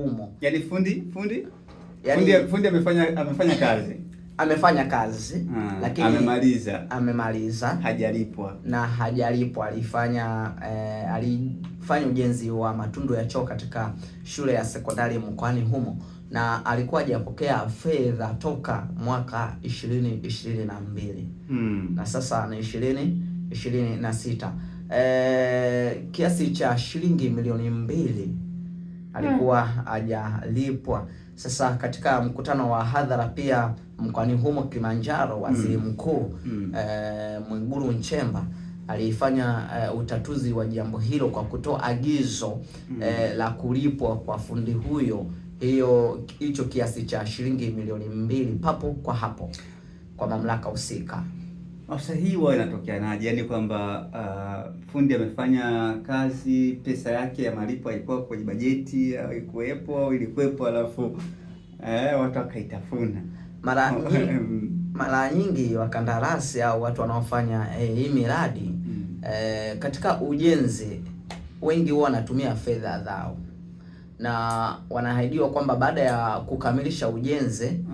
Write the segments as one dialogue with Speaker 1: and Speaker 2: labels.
Speaker 1: humo.
Speaker 2: Yaani fundi amefanya kazi.
Speaker 1: Amefanya kazi lakini amemaliza hajalipwa. Alifanya ujenzi wa matundu ya choo katika shule ya sekondari mkoani humo, na alikuwa hajapokea fedha toka mwaka 2022 na sasa ni 2026. Kiasi cha shilingi milioni 2 alikuwa hajalipwa. Sasa katika mkutano wa hadhara pia mkoani humo Kilimanjaro, waziri mkuu Mwigulu Nchemba alifanya utatuzi wa jambo hilo kwa kutoa agizo la kulipwa kwa fundi huyo hicho kiasi cha shilingi milioni 2 papo kwa hapo kwa mamlaka husika.
Speaker 2: Sasa hii huwa inatokeanaje? Yaani kwamba fundi amefanya kazi, pesa yake ya malipo haikuwa kwenye bajeti au ilikuwepo alafu watu wakaitafuna.
Speaker 1: Mara nyingi wakandarasi au watu wanaofanya hii miradi katika ujenzi wengi huwa wanatumia fedha zao, na wanaahidiwa kwamba baada ya kukamilisha ujenzi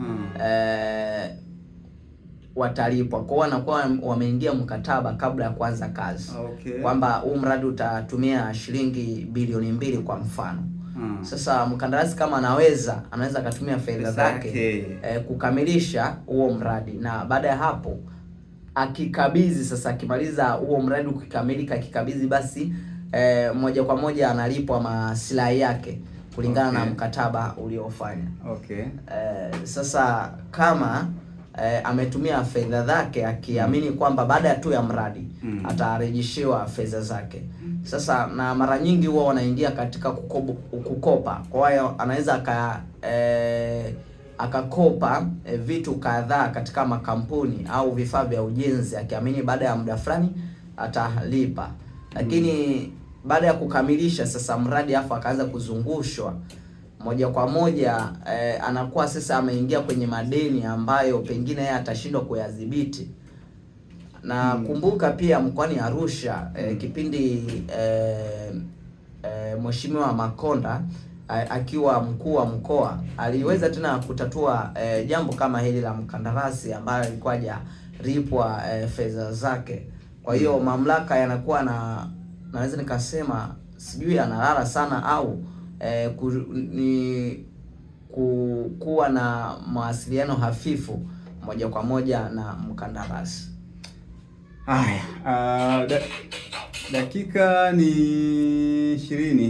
Speaker 1: watalipwa. Kwa hiyo wanakuwa wameingia mkataba kabla ya kuanza kazi, kwamba huu mradi utatumia shilingi bilioni 2 kwa mfano. Sasa mkandarasi kama anaweza akatumia fedha zake kukamilisha huo mradi, na baada ya hapo akikabidhi, sasa akimaliza huo mradi ukikamilika, akikabidhi basi moja kwa moja analipwa maslahi yake kulingana na mkataba uliofanya. Sasa kama ametumia fedha zake akiamini kwamba baada tu ya mradi atarejeshewa fedha zake. Sasa na mara nyingi huwa wanaingia katika kukopa. Kwa hiyo anaweza akakopa vitu kadhaa katika makampuni au vifaa vya ujenzi akiamini baada ya muda fulani atalipa. Lakini baada ya kukamilisha sasa mradi afu akaanza kuzungushwa moja kwa moja, anakuwa sasa ameingia kwenye madeni ambayo pengine yeye atashindwa kuyadhibiti. Na kumbuka pia mkoani Arusha kipindi Mheshimiwa Makonda akiwa mkuu wa mkoa aliweza tena kutatua jambo kama hili la mkandarasi ambaye alikuwa hajalipwa fedha zake. Kwa hiyo mamlaka yanakuwa naweza nikasema sijui analala sana au kuwa na mawasiliano hafifu moja kwa moja na mkandarasi.
Speaker 2: Haya, dakika ni 20.